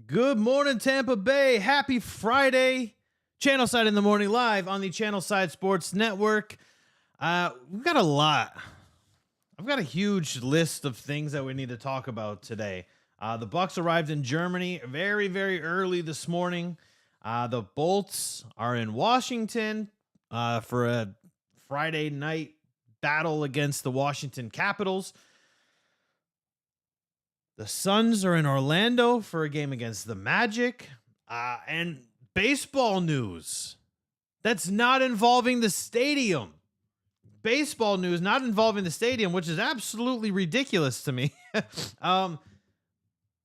Good morning, Tampa Bay. Happy Friday. Channelside in the morning live on the Channelside Sports Network. We've got a lot. I've got a huge list of things that we need to talk about today. The Bucs arrived in Germany very, very early this morning. The Bolts are in Washington for a Friday night battle against the Washington Capitals. The Suns are in Orlando for a game against the Magic. And baseball news that's not involving the stadium. Baseball news not involving the stadium, which is absolutely ridiculous to me. The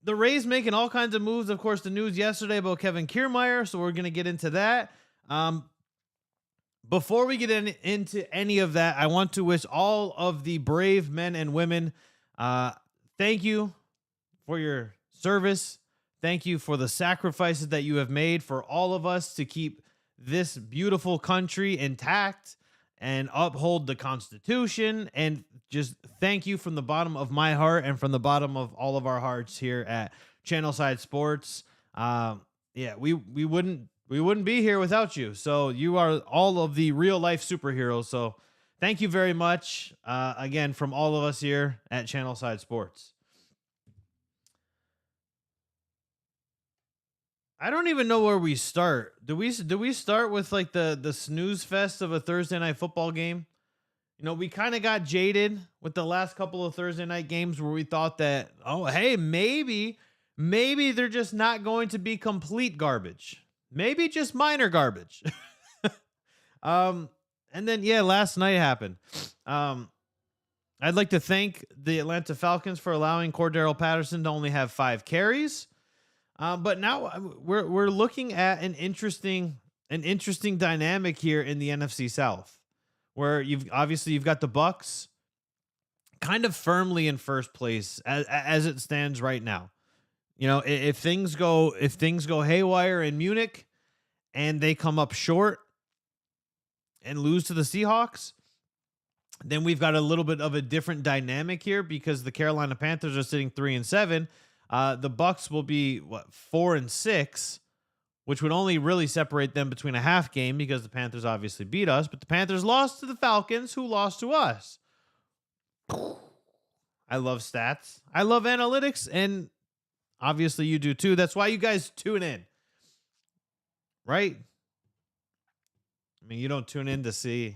Rays making all kinds of moves. Of course, the news yesterday about Kevin Kiermaier, so we're going to get into that. Before we get into any of that, I want to wish all of the brave men and women thank you for your service. Thank you for the sacrifices that you have made for all of us to keep this beautiful country intact and uphold the Constitution. And just thank you from the bottom of my heart and from the bottom of all of our hearts here at Channelside Sports. We wouldn't be here without you. So you are all of the real life superheroes. So thank you very much again from all of us here at Channelside Sports. I don't even know where we start. Do we start with like the snooze fest of a Thursday night football game? You know, we kind of got jaded with the last couple of Thursday night games where we thought that, oh, hey, maybe they're just not going to be complete garbage. Maybe just minor garbage. And then last night happened. I'd like to thank the Atlanta Falcons for allowing Cordero Patterson to only have 5 carries. But now we're looking at an interesting dynamic here in the NFC South, where you've got the Bucs kind of firmly in first place as it stands right now. You know, if things go haywire in Munich and they come up short and lose to the Seahawks, then we've got a little bit of a different dynamic here because the Carolina Panthers are sitting 3-7. The Bucs will be 4-6, which would only really separate them between a half game because the Panthers obviously beat us, but the Panthers lost to the Falcons, who lost to us. I love stats. I love analytics, and obviously you do too. That's why you guys tune in, right? I mean, you don't tune in to see,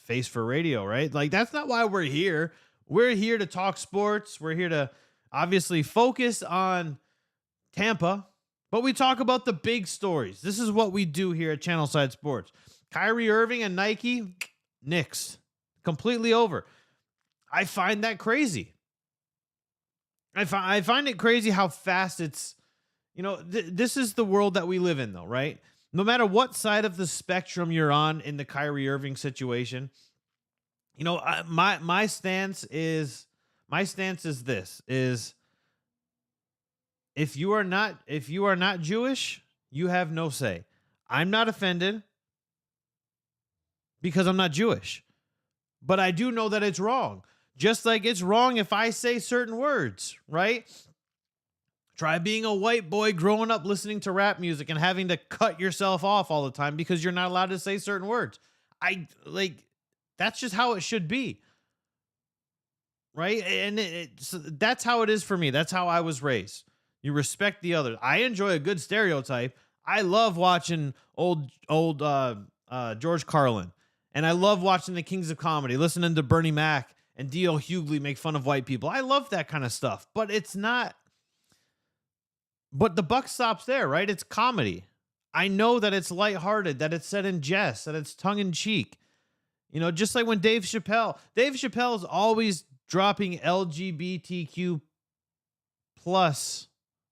face for radio, right? Like, that's not why we're here. We're here to talk sports. We're here to obviously focus on Tampa, but we talk about the big stories. This is what we do here at Channelside Sports. Kyrie Irving and Nike, nixed. Completely over. I find that crazy. I find it crazy how fast it's, this is the world that we live in though, right? No matter what side of the spectrum you're on in the Kyrie Irving situation, my stance is this: if you are not Jewish, you have no say. I'm not offended because I'm not Jewish, but I do know that it's wrong. Just like it's wrong if I say certain words, right? Try being a white boy growing up listening to rap music and having to cut yourself off all the time because you're not allowed to say certain words. That's just how it should be. Right? And that's how it is for me. That's how I was raised. You respect the other. I enjoy a good stereotype. I love watching old George Carlin. And I love watching the Kings of Comedy, listening to Bernie Mac and D.L. Hughley make fun of white people. I love that kind of stuff. But it's not. But the buck stops there, right? It's comedy. I know that it's lighthearted, that it's said in jest, that it's tongue in cheek. Just like when Dave Chappelle's always dropping LGBTQ plus.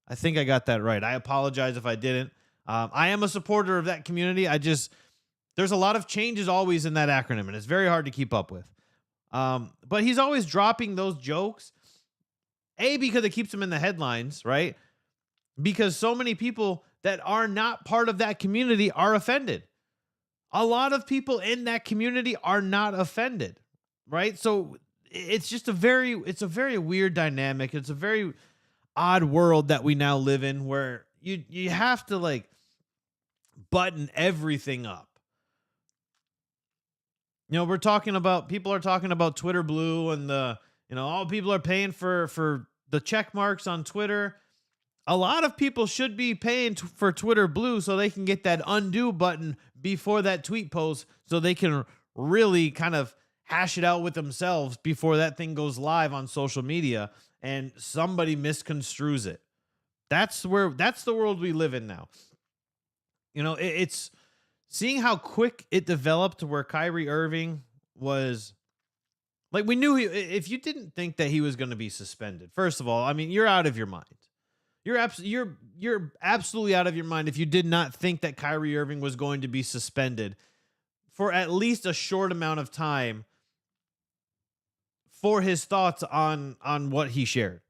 I think I got that right. I apologize if I didn't. I am a supporter of that community. There's a lot of changes always in that acronym, and it's very hard to keep up with. But he's always dropping those jokes. Because it keeps him in the headlines, right? Because so many people that are not part of that community are offended. A lot of people in that community are not offended, right? So it's just a very weird dynamic. odd world that we now live in where you have to like button everything up. We're talking about people are talking about Twitter Blue and all people are paying for the check marks on Twitter. A lot of people should be paying for Twitter Blue so they can get that undo button before that tweet post so they can really kind of hash it out with themselves before that thing goes live on social media and somebody misconstrues it. That's the world we live in now. It's seeing how quick it developed where Kyrie Irving was like, we knew if you didn't think that he was going to be suspended, first of all, I mean, you're out of your mind. You're absolutely out of your mind if you did not think that Kyrie Irving was going to be suspended for at least a short amount of time for his thoughts on what he shared.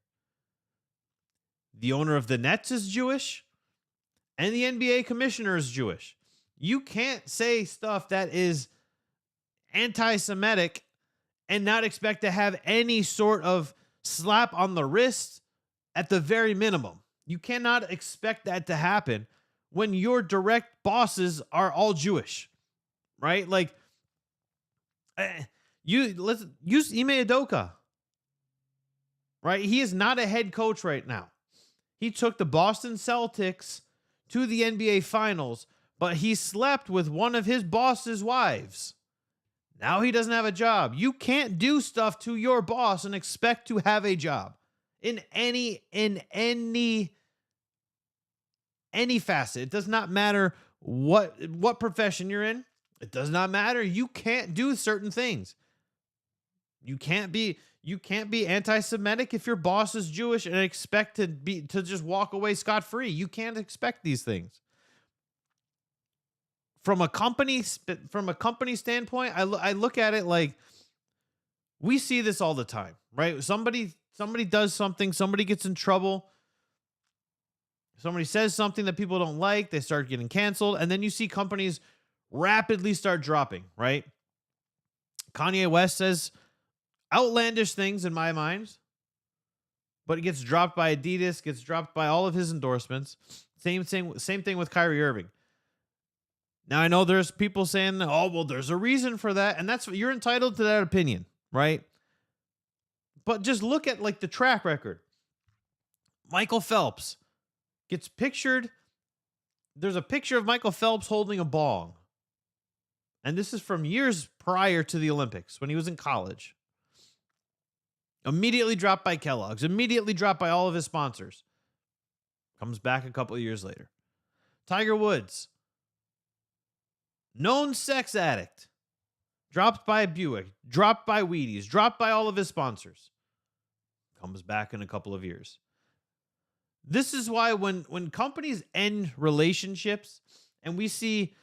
The owner of the Nets is Jewish, and the NBA commissioner is Jewish. You can't say stuff that is anti-Semitic and not expect to have any sort of slap on the wrist at the very minimum. You cannot expect that to happen when your direct bosses are all Jewish, right? Like, let's use Ime Udoka, right? He is not a head coach right now. He took the Boston Celtics to the NBA Finals, but he slept with one of his boss's wives. Now he doesn't have a job. You can't do stuff to your boss and expect to have a job in any facet. It does not matter what profession you're in. It does not matter. You can't do certain things. You can't be anti-Semitic if your boss is Jewish and expect to just walk away scot-free. You can't expect these things. From a company standpoint, I look at it like we see this all the time, right? Somebody does something, somebody gets in trouble, somebody says something that people don't like, they start getting canceled, and then you see companies rapidly start dropping, right? Kanye West says outlandish things in my mind, but it gets dropped by Adidas, gets dropped by all of his endorsements. Same thing with Kyrie Irving. Now, I know there's people saying, oh, well, there's a reason for that. And you're entitled to that opinion, right? But just look at like the track record. Michael Phelps gets pictured. There's a picture of Michael Phelps holding a bong. And this is from years prior to the Olympics when he was in college. Immediately dropped by Kellogg's. Immediately dropped by all of his sponsors. Comes back a couple of years later. Tiger Woods. Known sex addict. Dropped by Buick. Dropped by Wheaties. Dropped by all of his sponsors. Comes back in a couple of years. This is why when companies end relationships and we see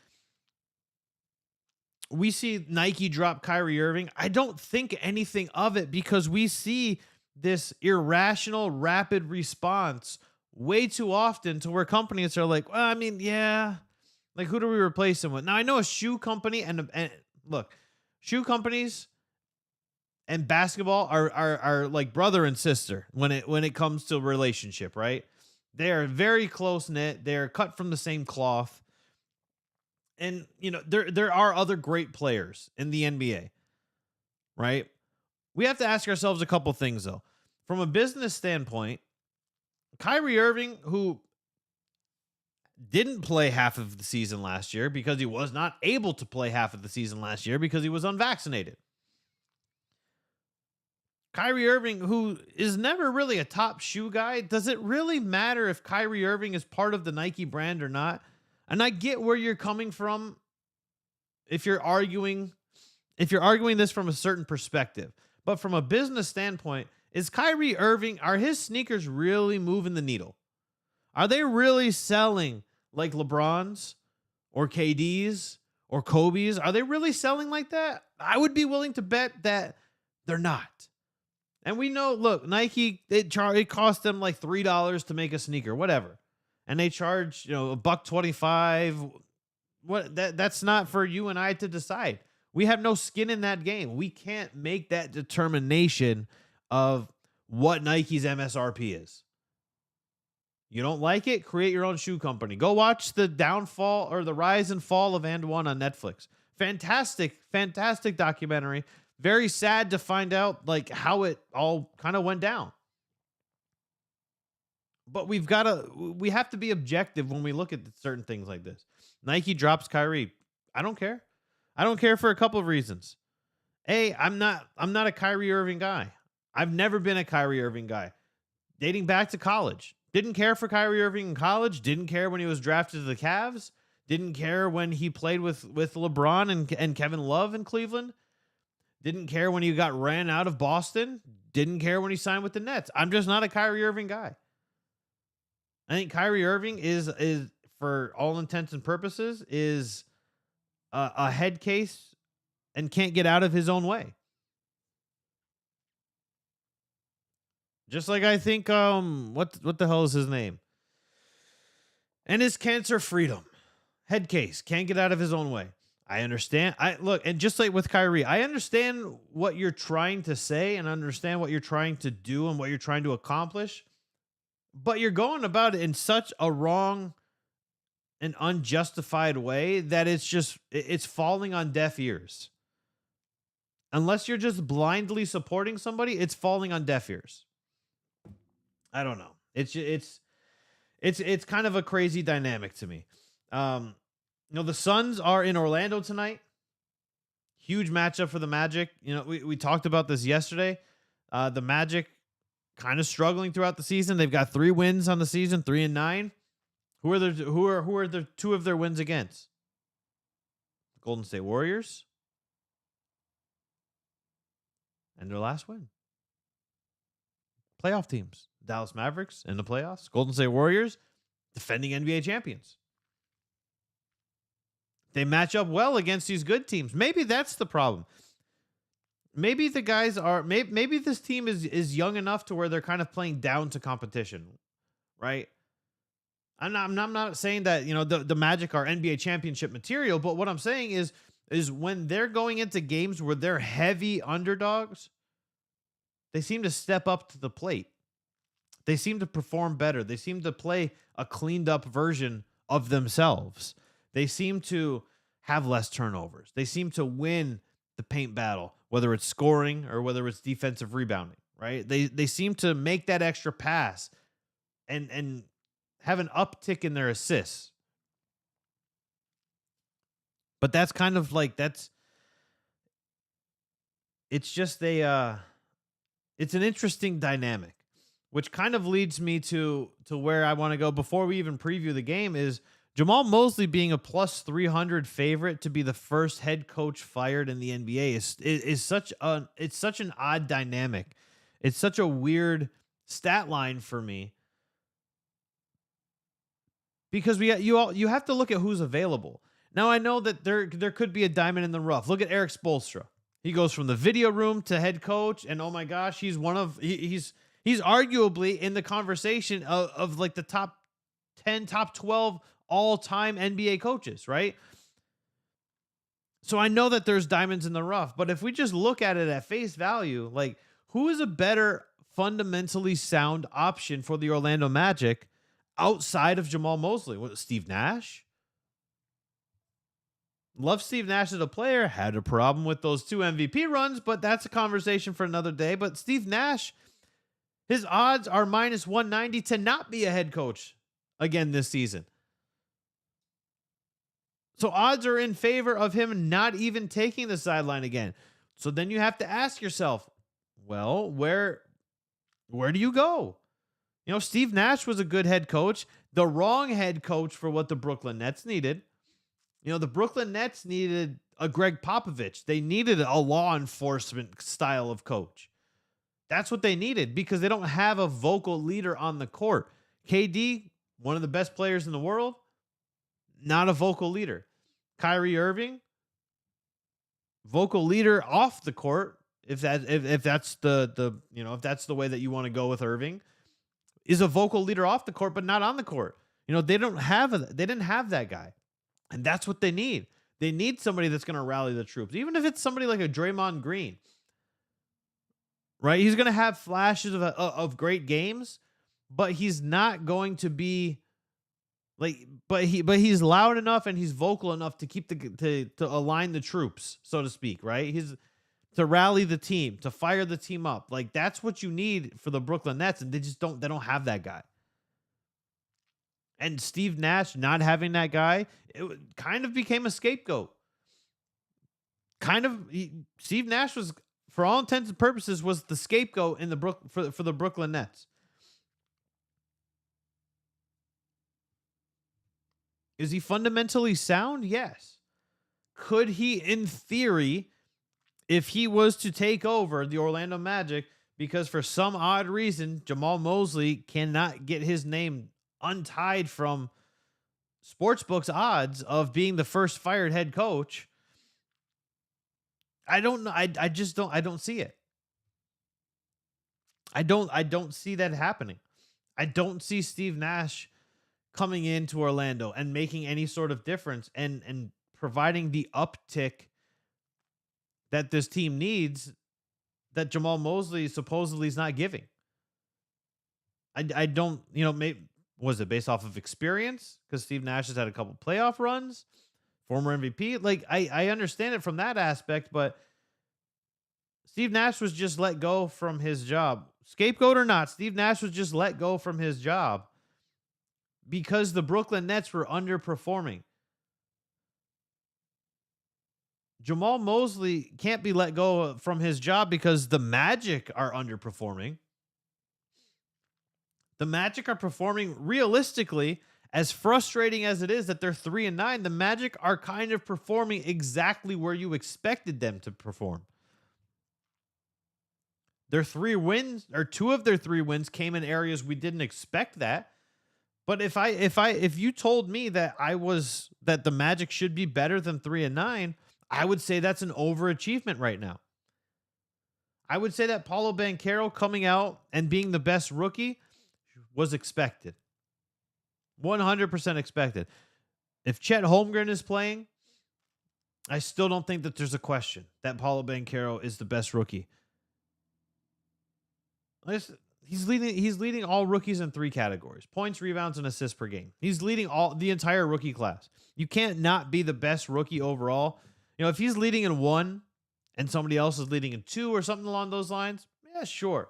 Nike drop Kyrie Irving, I don't think anything of it because we see this irrational, rapid response way too often to where companies are like, well, I mean, yeah, like who do we replace him with? Now, I know a shoe company and look, shoe companies and basketball are like brother and sister when it comes to relationship, right? They are very close knit. They're cut from the same cloth. And, there are other great players in the NBA, right? We have to ask ourselves a couple things, though. From a business standpoint, Kyrie Irving, who didn't play half of the season last year because he was not able to play half of the season last year because he was unvaccinated. Kyrie Irving, who is never really a top shoe guy, does it really matter if Kyrie Irving is part of the Nike brand or not? And I get where you're coming from if you're arguing this from a certain perspective. But from a business standpoint, is Kyrie Irving, are his sneakers really moving the needle? Are they really selling like LeBron's or KD's or Kobe's? Are they really selling like that? I would be willing to bet that they're not. And we know, look, Nike, it cost them like $3 to make a sneaker, whatever. And they charge, $1.25. That's not for you and I to decide. We have no skin in that game. We can't make that determination of what Nike's MSRP is. You don't like it? Create your own shoe company. Go watch the downfall or the rise and fall of And One on Netflix. Fantastic, fantastic documentary. Very sad to find out like how it all kind of went down. But we have to be objective when we look at certain things like this. Nike drops Kyrie. I don't care. I don't care for a couple of reasons. A, I'm not a Kyrie Irving guy. I've never been a Kyrie Irving guy. Dating back to college. Didn't care for Kyrie Irving in college. Didn't care when he was drafted to the Cavs. Didn't care when he played with LeBron and Kevin Love in Cleveland. Didn't care when he got ran out of Boston. Didn't care when he signed with the Nets. I'm just not a Kyrie Irving guy. I think Kyrie Irving is for all intents and purposes is a head case and can't get out of his own way. Just like I think what the hell is his name? And his cancer freedom. Head case, can't get out of his own way. I understand. And just like with Kyrie, I understand what you're trying to say and understand what you're trying to do and what you're trying to accomplish. But you're going about it in such a wrong and unjustified way that it's falling on deaf ears. Unless you're just blindly supporting somebody, it's falling on deaf ears. I don't know. It's kind of a crazy dynamic to me. The Suns are in Orlando tonight. Huge matchup for the Magic. We talked about this yesterday. The Magic kind of struggling throughout the season. They've got 3 wins on the season, 3-9. Who are the 2 of their wins against? Golden State Warriors. And their last win. Playoff teams. Dallas Mavericks in the playoffs. Golden State Warriors, defending NBA champions. They match up well against these good teams. Maybe that's the problem. Maybe the guys are maybe this team is young enough to where they're kind of playing down to competition, right? I'm not saying that the Magic are NBA championship material, but what I'm saying is when they're going into games where they're heavy underdogs, they seem to step up to the plate. They seem to perform better. They seem to play a cleaned up version of themselves. They seem to have less turnovers. They seem to win the paint battle, whether it's scoring or whether it's defensive rebounding, right? They seem to make that extra pass and have an uptick in their assists. But that's kind of like it's just it's an interesting dynamic, which kind of leads me to where I want to go before we even preview the game is Jamal Mosley being a plus 300 favorite to be the first head coach fired in the NBA is such an odd dynamic. It's such a weird stat line for me because you have to look at who's available. Now I know that there could be a diamond in the rough. Look at Eric Spoelstra. He goes from the video room to head coach, and oh my gosh, he's arguably in the conversation of like the top 10, top 12 all-time NBA coaches, right? So I know that there's diamonds in the rough, but if we just look at it at face value, like who is a better fundamentally sound option for the Orlando Magic outside of Jamal Mosley? What, Steve Nash? Love Steve Nash as a player, had a problem with those 2 MVP runs, but that's a conversation for another day. But Steve Nash, his odds are minus 190 to not be a head coach again this season. So odds are in favor of him not even taking the sideline again. So then you have to ask yourself, well, where do you go? Steve Nash was a good head coach, the wrong head coach for what the Brooklyn Nets needed. The Brooklyn Nets needed a Greg Popovich. They needed a law enforcement style of coach. That's what they needed because they don't have a vocal leader on the court. KD, one of the best players in the world, not a vocal leader. Kyrie Irving, vocal leader off the court, if that's the way that you want to go with Irving, is a vocal leader off the court but not on the court. They didn't have that guy. And that's what they need. They need somebody that's going to rally the troops. Even if it's somebody like a Draymond Green, right? He's going to have flashes of great games, but he's not going to be but he's loud enough and he's vocal enough to keep to align the troops, so to speak, right? He's to rally the team, to fire the team up. Like that's what you need for the Brooklyn Nets, and they don't have that guy. And Steve Nash not having that guy, kind of became a scapegoat. Steve Nash was, for all intents and purposes, was the scapegoat in the for the Brooklyn Nets. Is he fundamentally sound? Yes. Could he, in theory, if he was to take over the Orlando Magic, because for some odd reason Jamal Mosley cannot get his name untied from sportsbooks odds of being the first fired head coach, I don't know. I just don't. I don't see it. I don't see that happening. I don't see Steve Nash coming into Orlando and making any sort of difference and providing the uptick that this team needs that Jamal Mosley supposedly is not giving. I don't, maybe was it based off of experience? Because Steve Nash has had a couple playoff runs, former MVP. Like I understand it from that aspect, but Steve Nash was just let go from his job. Scapegoat or not, Steve Nash was just let go from his job because the Brooklyn Nets were underperforming. Jamal Mosley can't be let go from his job because the Magic are underperforming. The Magic are performing realistically, as frustrating as it is that they're 3-9. The Magic are kind of performing exactly where you expected them to perform. Their 3 wins, or 2 of their 3 wins, came in areas we didn't expect that. But if you told me that that the Magic should be better than 3-9, I would say that's an overachievement right now. I would say that Paolo Banchero coming out and being the best rookie was expected. 100% expected. If Chet Holmgren is playing, I still don't think that there's a question that Paolo Banchero is the best rookie. He's leading all rookies in 3 categories: points, rebounds, and assists per game. He's leading the entire rookie class. You can't not be the best rookie overall. If he's leading in 1 and somebody else is leading in 2 or something along those lines, yeah, sure.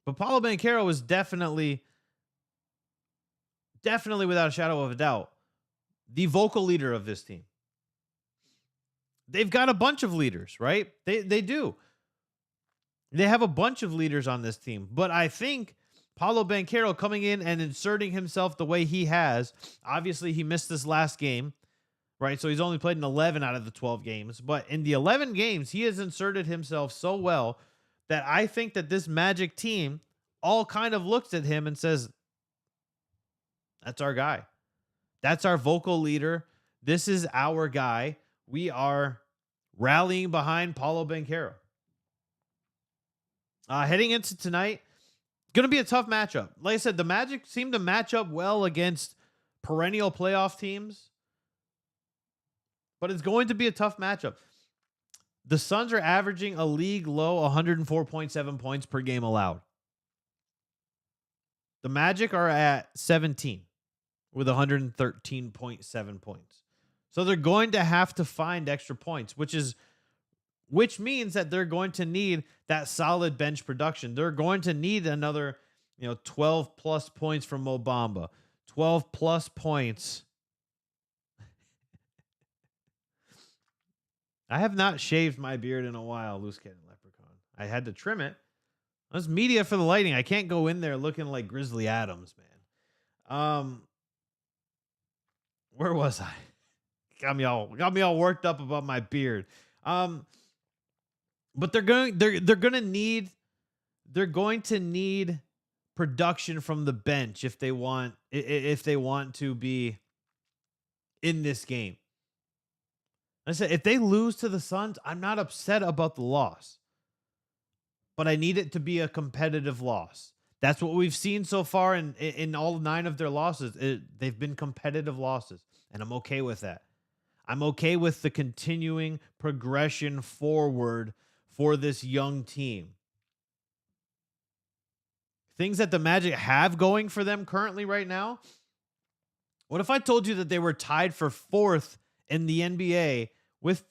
But Paolo Banchero is definitely without a shadow of a doubt, the vocal leader of this team. They've got a bunch of leaders, right? They do. They have a bunch of leaders on this team. But I think Paolo Banchero coming in and inserting himself the way he has, obviously he missed this last game, right? So he's only played in 11 out of the 12 games. But in the 11 games, he has inserted himself so well that I think that this Magic team all kind of looks at him and says, that's our guy. That's our vocal leader. This is our guy. We are rallying behind Paolo Banchero. Heading into tonight, going to be a tough matchup. Like I said, the Magic seem to match up well against perennial playoff teams, but it's going to be a tough matchup. The Suns are averaging a league low 104.7 points per game allowed. The Magic are at 17 with 113.7 points. So they're going to have to find extra points, which means that they're going to need that solid bench production. They're going to need another, 12 plus points from Mo Bamba, 12 plus points. I have not shaved my beard in a while, Loose Cannon Leprechaun. I had to trim it. That's media for the lighting. I can't go in there looking like Grizzly Adams, man. Where was I? Got me all worked up about my beard. But they're going to need production from the bench if they want to be in this game. I said, if they lose to the Suns, I'm not upset about the loss, but I need it to be a competitive loss. That's what we've seen so far in all 9 of their losses. They've been competitive losses, and I'm okay with that. I'm okay with the continuing progression forward for this young team. things that the Magic have going for them currently right now. What if I told you that they were tied for 4th in the NBA with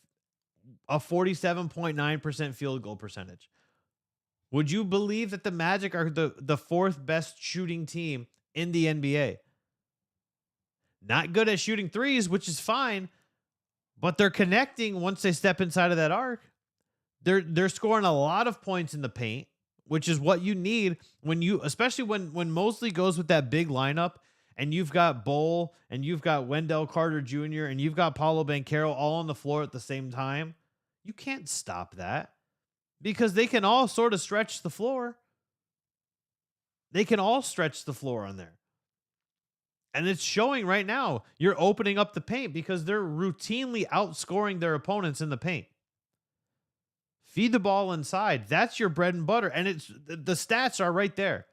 a 47.9% field goal percentage? Would you believe that the Magic are the 4th best shooting team in the NBA? Not good at shooting threes, which is fine, but they're connecting once they step inside of that arc. They're scoring a lot of points in the paint, which is what you need when you, especially when Mosley goes with that big lineup and you've got Bull and you've got Wendell Carter Jr. and you've got Paolo Banchero all on the floor at the same time. You can't stop that because they can all sort of stretch the floor. They can all stretch the floor on there. And it's showing right now. You're opening up the paint because they're routinely outscoring their opponents in the paint. Feed the ball inside. That's your bread and butter. And it's the stats are right there.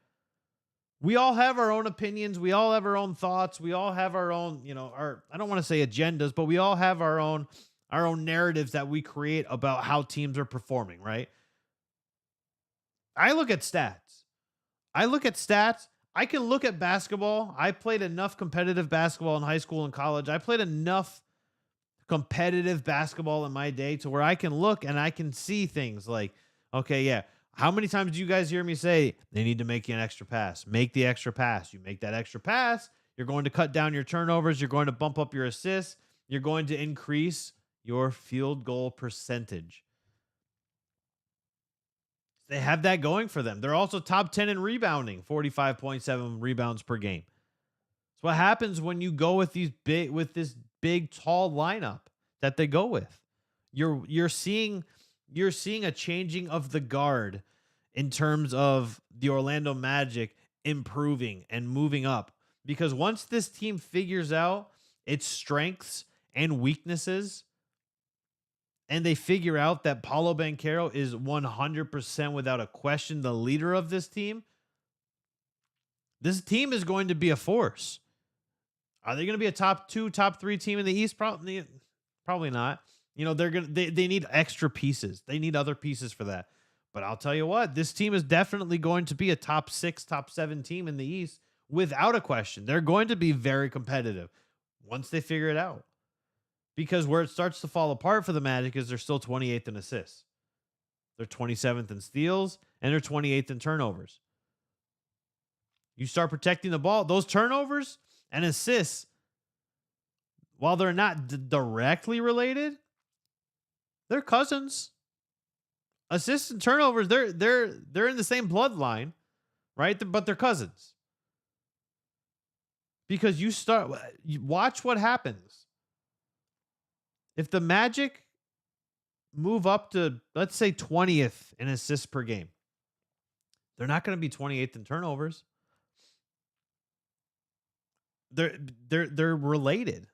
We all have our own opinions. We all have our own thoughts. We all have our own, I don't want to say agendas, but we all have our own narratives that we create about how teams are performing, right? I look at stats. I can look at basketball. I played enough competitive basketball in high school and college. I played enough competitive basketball in my day to where I can look and I can see things like, okay, yeah. How many times do you guys hear me say they need to make you an extra pass? Make the extra pass. You make that extra pass, you're going to cut down your turnovers. You're going to bump up your assists. You're going to increase your field goal percentage. They have that going for them. They're also top 10 in rebounding, 45.7 rebounds per game. It's what happens when you go with this big, tall lineup that they go with. You're seeing a changing of the guard in terms of the Orlando Magic improving and moving up. Because once this team figures out its strengths and weaknesses, and they figure out that Paolo Banchero is 100% without a question the leader of this team is going to be a force. Are they going to be a top 2, top 3 team in the East? Probably not. They need extra pieces. They need other pieces for that. But I'll tell you what, this team is definitely going to be a top 6, top 7 team in the East without a question. They're going to be very competitive once they figure it out. Because where it starts to fall apart for the Magic is they're still 28th in assists. They're 27th in steals, and they're 28th in turnovers. You start protecting the ball, those turnovers and assists, while they're not directly related, they're cousins. Assists and turnovers, they're in the same bloodline, right? But they're cousins. Because you watch what happens. If the Magic move up to, let's say, 20th in assists per game, they're not going to be 28th in turnovers. They're related.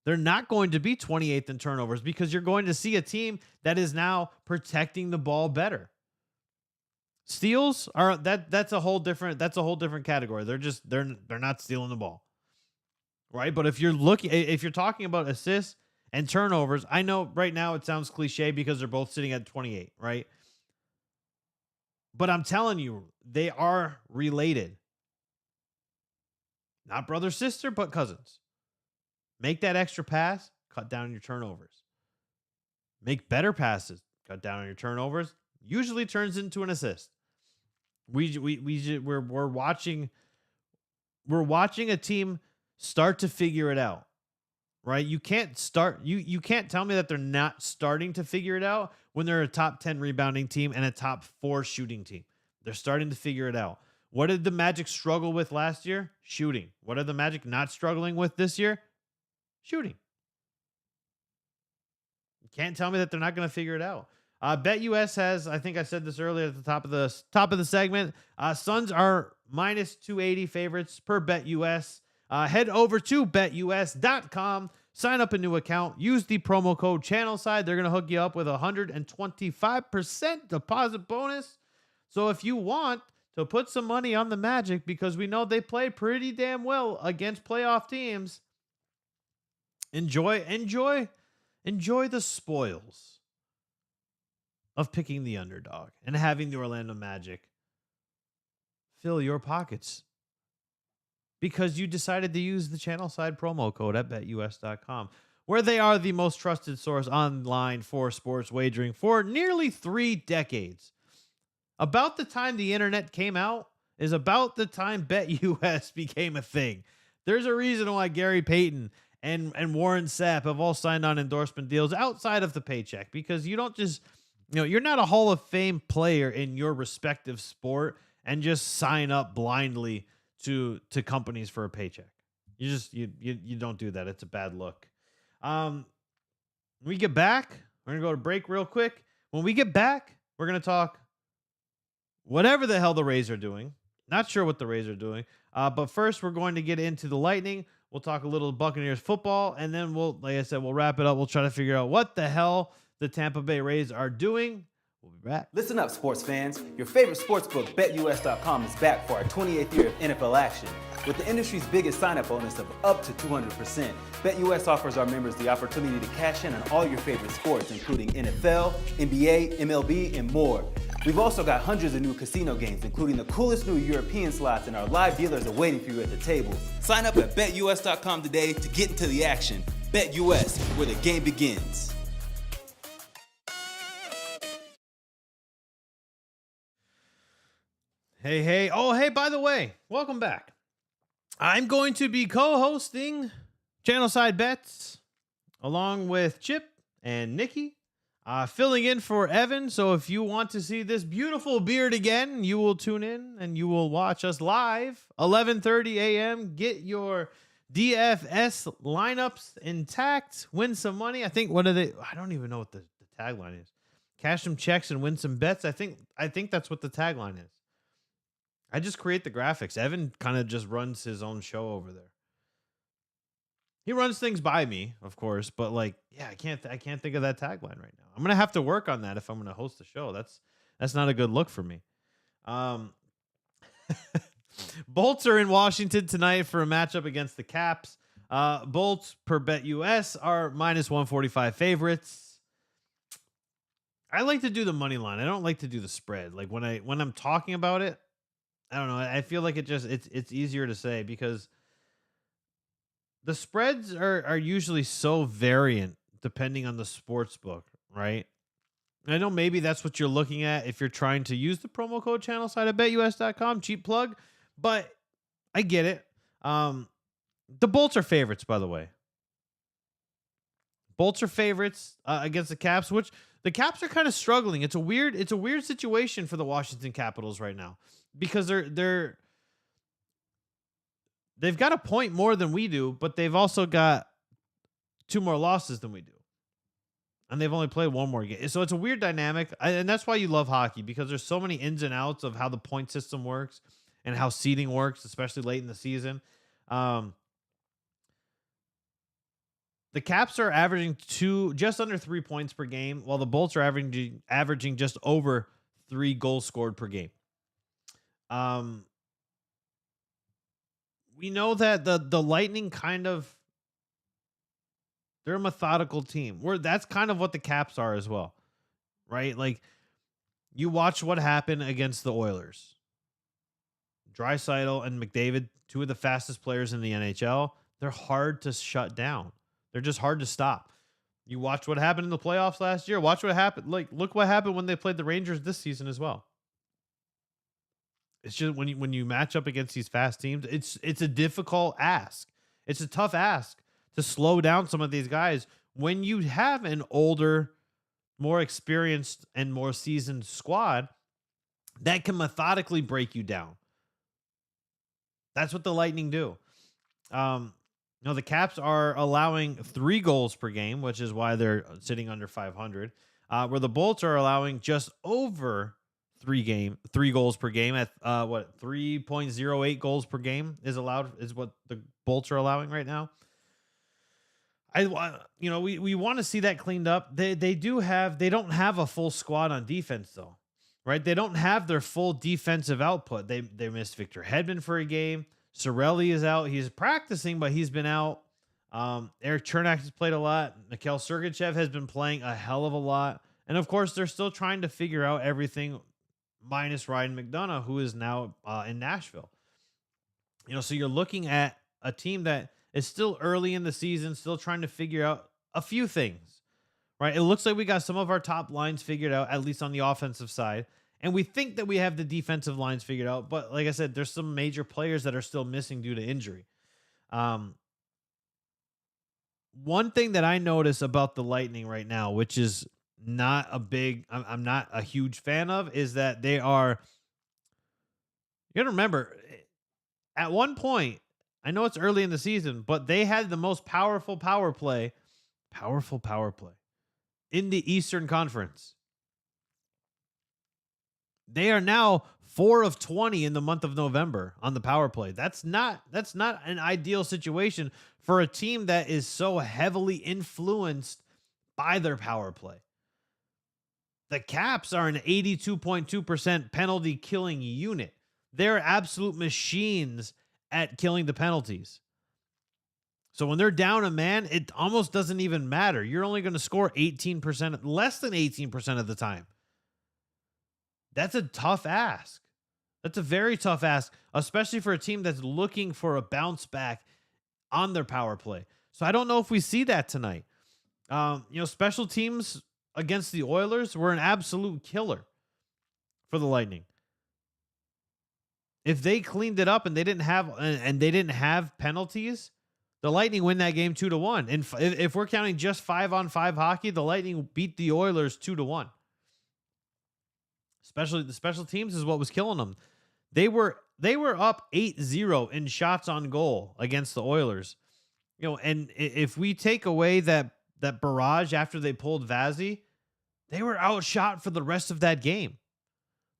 They're not going to be 28th in turnovers because you're going to see a team that is now protecting the ball better. Steals are that's a whole different category. They're not stealing the ball. Right? But if you're talking about assists and turnovers, I know right now it sounds cliche because they're both sitting at 28, right? But I'm telling you, they are related. Not brother, sister, but cousins. Make that extra pass, cut down your turnovers. Make better passes, cut down on your turnovers. Usually turns into an assist. We're watching a team start to figure it out. Right? You can't tell me that they're not starting to figure it out when they're a top 10 rebounding team and a top 4 shooting team. They're starting to figure it out. What did the Magic struggle with last year? Shooting. What are the Magic not struggling with this year? Shooting. You can't tell me that they're not going to figure it out. BetUS has, I think I said this earlier at the top of the segment. Suns are minus 280 favorites per BetUS. Head over to betus.com, sign up a new account, use the promo code Channelside. They're going to hook you up with a 125% deposit bonus. So if you want to put some money on the Magic, because we know they play pretty damn well against playoff teams, enjoy the spoils of picking the underdog and having the Orlando Magic fill your pockets because you decided to use the Channelside promo code at betus.com, where they are the most trusted source online for sports wagering for nearly 3 decades. About the time the internet came out is about the time BetUS became a thing. There's a reason why Gary Payton and Warren Sapp have all signed on endorsement deals outside of the paycheck, because you don't just, you're not a Hall of Fame player in your respective sport and just sign up blindly to companies for a paycheck. You don't do that. It's a bad look. When we get back, we're going to go to break real quick. When we get back, we're going to talk whatever the hell the Rays are doing. Not sure what the Rays are doing. But first, we're going to get into the Lightning. We'll talk a little Buccaneers football, and then like I said, we'll wrap it up. We'll try to figure out what the hell the Tampa Bay Rays are doing. We'll be back. Listen up, sports fans. Your favorite sportsbook, BetUS.com, is back for our 28th year of NFL action. With the industry's biggest sign-up bonus of up to 200%, BetUS offers our members the opportunity to cash in on all your favorite sports, including NFL, NBA, MLB, and more. We've also got hundreds of new casino games, including the coolest new European slots, and our live dealers are waiting for you at the tables. Sign up at BetUS.com today to get into the action. BetUS, where the game begins. Hey. Oh, hey, by the way, welcome back. I'm going to be co-hosting Channelside Bets along with Chip and Nikki, filling in for Evan. So if you want to see this beautiful beard again, you will tune in and you will watch us live, 11:30 a.m. Get your DFS lineups intact, win some money. I think, what are they? I don't even know what the tagline is. Cash some checks and win some bets. I think that's what the tagline is. I just create the graphics. Evan kind of just runs his own show over there. He runs things by me, of course, but I can't think of that tagline right now. I'm gonna have to work on that if I'm gonna host the show. That's not a good look for me. Bolts are in Washington tonight for a matchup against the Caps. Bolts per BetUS are -145 favorites. I like to do the money line. I don't like to do the spread. Like when I'm talking about it, I don't know. I feel like it's easier to say because the spreads are usually so variant depending on the sports book, right? I know maybe that's what you're looking at if you're trying to use the promo code Channelside at betus.com, cheap plug, but I get it. The Bolts are favorites, by the way. Bolts are favorites against the Caps, which the Caps are kind of struggling. It's a weird situation for the Washington Capitals right now because they've got a point more than we do, but they've also got 2 more losses than we do. And they've only played 1 more game. So it's a weird dynamic. And that's why you love hockey, because there's so many ins and outs of how the point system works and how seeding works, especially late in the season. The Caps are averaging just under 3 points per game, while the Bolts are averaging just over 3 goals scored per game. We know that the Lightning they're a methodical team. That's kind of what the Caps are as well, right? Like, you watch what happened against the Oilers. Draisaitl and McDavid, 2 of the fastest players in the NHL. They're hard to shut down. They're just hard to stop. You watch what happened in the playoffs last year. Watch what happened. Look what happened when they played the Rangers this season as well. It's just when you match up against these fast teams, it's a difficult ask. It's a tough ask to slow down some of these guys when you have an older, more experienced, and more seasoned squad that can methodically break you down. That's what the Lightning do. The Caps are allowing 3 goals per game, which is why they're sitting under 500. Where the Bolts are allowing just over 3 goals per game at 3.08 goals per game is what the Bolts are allowing right now. We want to see that cleaned up. They don't have a full squad on defense though, right? They don't have their full defensive output. They missed Victor Hedman for a game. Cirelli is out. He's practicing, but he's been out. Eric Chernak has played a lot. Mikhail Sergachev has been playing a hell of a lot. And of course, they're still trying to figure out everything minus Ryan McDonough, who is now in Nashville. So you're looking at a team that is still early in the season, still trying to figure out a few things, right? It looks like we got some of our top lines figured out, at least on the offensive side. And we think that we have the defensive lines figured out. But like I said, there's some major players that are still missing due to injury. One thing that I notice about the Lightning right now, which is not I'm not a huge fan of, is that they are, you got to remember, at one point, I know it's early in the season, but they had the most powerful power play in the Eastern Conference. They are now 4 of 20 in the month of November on the power play. That's not an ideal situation for a team that is so heavily influenced by their power play. The Caps are an 82.2% penalty killing unit. They're absolute machines at killing the penalties. So when they're down a man, it almost doesn't even matter. You're only going to score 18%, less than 18% of the time. That's a tough ask. That's a very tough ask, especially for a team that's looking for a bounce back on their power play. So I don't know if we see that tonight. Special teams against the Oilers were an absolute killer for the Lightning. If they cleaned it up and they didn't have penalties, the Lightning win that game 2-1. And if we're counting just 5-on-5 hockey, the Lightning beat the Oilers 2-1. Especially the special teams is what was killing them. They were up 8-0 in shots on goal against the Oilers. And if we take away that barrage after they pulled Vazzy, they were outshot for the rest of that game.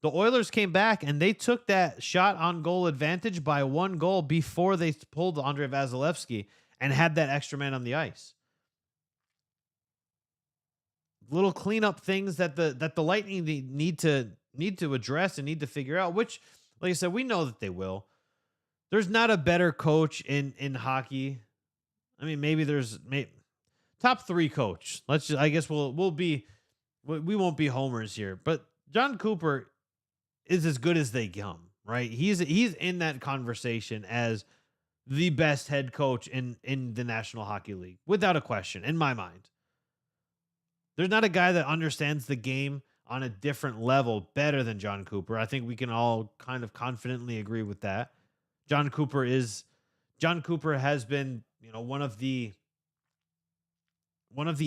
The Oilers came back and they took that shot on goal advantage by 1 goal before they pulled Andrei Vasilevsky and had that extra man on the ice. Little cleanup things that the Lightning need to address and need to figure out, which, like I said, we know that they will. There's not a better coach in hockey. I mean, maybe there's top 3 coach. I guess we won't be homers here, but John Cooper is as good as they come, right? He's in that conversation as the best head coach in the National Hockey League, without a question, in my mind. There's not a guy that understands the game on a different level better than John Cooper. I think we can all kind of confidently agree with that. John Cooper has been, one of the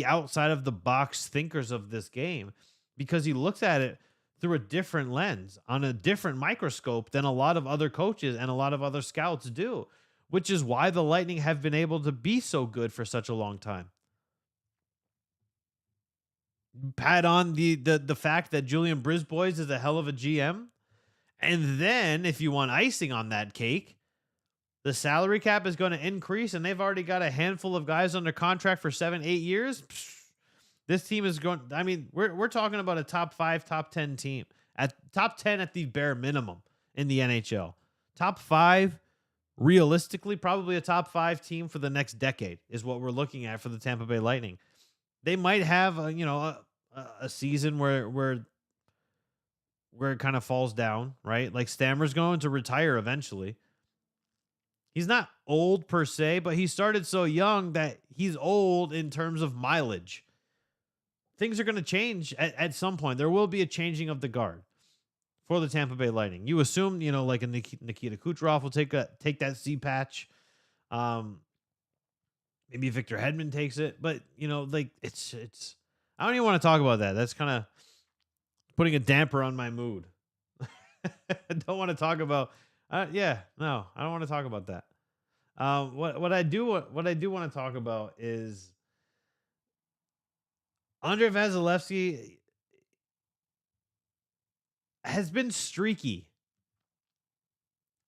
outside of the box thinkers of this game, because he looks at it through a different lens, on a different microscope than a lot of other coaches and a lot of other scouts do, which is why the Lightning have been able to be so good for such a long time. Pat on the fact that Julian Brisbois is a hell of a GM. And then if you want icing on that cake, the salary cap is going to increase, and they've already got a handful of guys under contract for 7-8 years. This team is going, I mean, we're talking about a top 5, top 10 team, at top 10 at the bare minimum in the NHL. Top 5, realistically, probably a top 5 team for the next decade is what we're looking at for the Tampa Bay Lightning. They might have a season where it kind of falls down, right? Like Stammer's going to retire eventually. He's not old per se, but he started so young that he's old in terms of mileage. Things are going to change at some point. There will be a changing of the guard for the Tampa Bay Lightning. You assume, like a Nikita Kucherov will take that C patch. Maybe Victor Hedman takes it, but it's. I don't even want to talk about that. That's kind of putting a damper on my mood. I don't want to talk about. I don't want to talk about that. What I do want to talk about is Andrei Vasilevsky has been streaky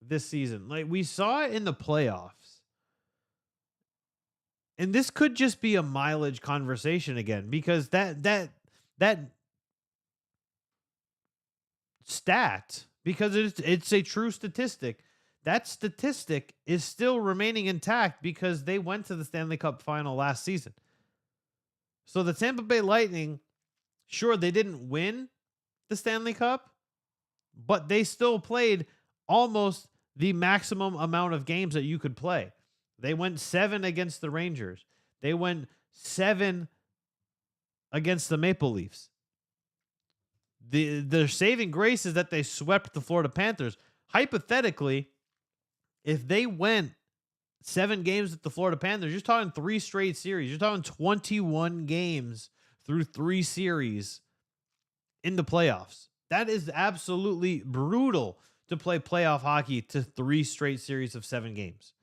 this season. Like we saw it in the playoffs. And this could just be a mileage conversation again, because that stat, because it's a true statistic. That statistic is still remaining intact because they went to the Stanley Cup final last season. So the Tampa Bay Lightning, sure, they didn't win the Stanley Cup, but they still played almost the maximum amount of games that you could play. They went 7 against the Rangers. They went 7 against the Maple Leafs. The saving grace is that they swept the Florida Panthers. Hypothetically, if they went 7 games with the Florida Panthers, you're talking 3 straight series. You're talking 21 games through 3 series in the playoffs. That is absolutely brutal to play playoff hockey to 3 straight series of 7 games.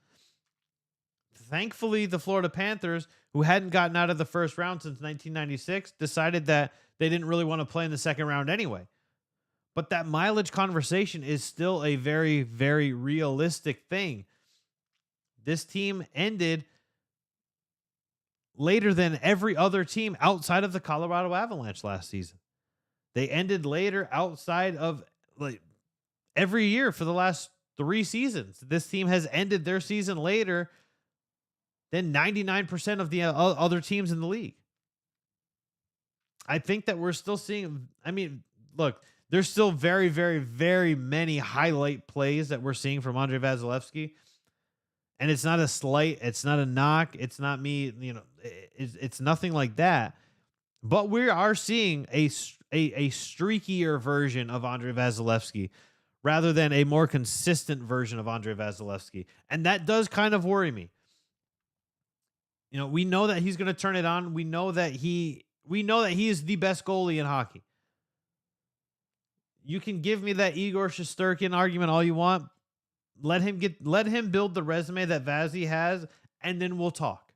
Thankfully, the Florida Panthers, who hadn't gotten out of the first round since 1996, decided that they didn't really want to play in the second round anyway. But that mileage conversation is still a very, very realistic thing. This team ended later than every other team outside of the Colorado Avalanche last season. They ended later outside of like every year for the last 3 seasons. This team has ended their season later than 99% of the other teams in the league. I think that we're still seeing, look, there's still very, very, very many highlight plays that we're seeing from Andrei Vasilevskiy. And it's not a slight, it's not a knock, it's not me, it's nothing like that. But we are seeing a streakier version of Andrei Vasilevskiy rather than a more consistent version of Andrei Vasilevskiy. And that does kind of worry me. We know that he's going to turn it on. We know that he is the best goalie in hockey. You can give me that Igor Shesterkin argument all you want. Let him build the resume that Vazzy has, and then we'll talk.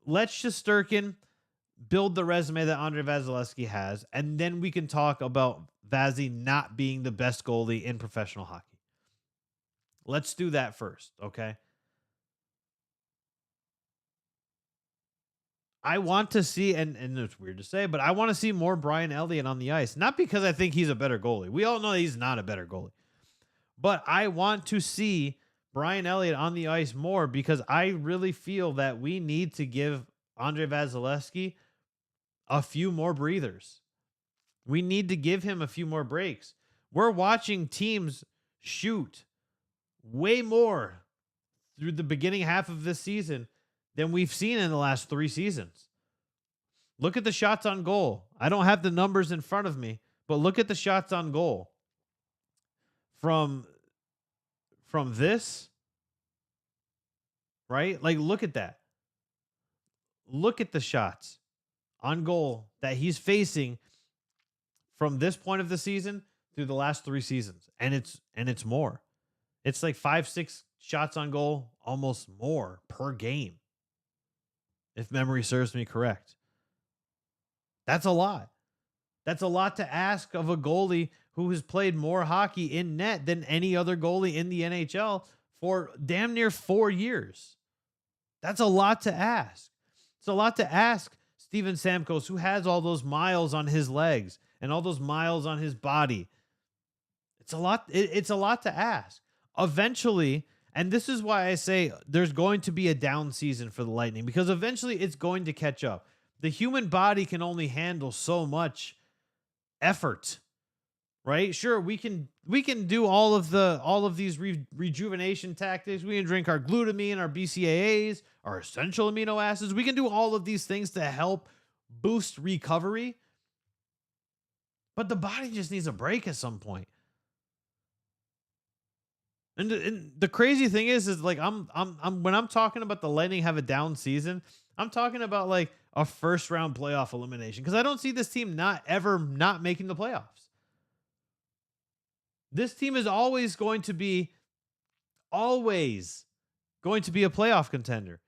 Let Shesterkin build the resume that Andrei Vasilevskiy has, and then we can talk about Vazzy not being the best goalie in professional hockey. Let's do that first, okay? I want to see, and it's weird to say, but I want to see more Brian Elliott on the ice. Not because I think he's a better goalie. We all know he's not a better goalie. But I want to see Brian Elliott on the ice more because I really feel that we need to give Andrei Vasilevskiy a few more breathers. We need to give him a few more breaks. We're watching teams shoot way more through the beginning half of this season than we've seen in the last 3 seasons. Look at the shots on goal. I don't have the numbers in front of me, but look at the shots on goal. From this, right? Like, look at that. Look at the shots on goal that he's facing from this point of the season through the last 3 seasons. And it's more. It's like 5-6 shots on goal, almost more per game, if memory serves me correct. That's a lot. That's a lot to ask of a goalie who has played more hockey in net than any other goalie in the NHL for damn near 4 years. That's a lot to ask. It's a lot to ask Steven Stamkos, who has all those miles on his legs and all those miles on his body. It's a lot. It's a lot to ask. Eventually, and this is why I say there's going to be a down season for the Lightning, because eventually it's going to catch up. The human body can only handle so much effort, right? Sure, we can do all of these rejuvenation tactics. We can drink our glutamine, our BCAAs, our essential amino acids. We can do all of these things to help boost recovery. But the body just needs a break at some point. And the crazy thing is like I'm when I'm talking about the Lightning have a down season, I'm talking about like a first round playoff elimination, because I don't see this team not making the playoffs. This team is always going to be a playoff contender.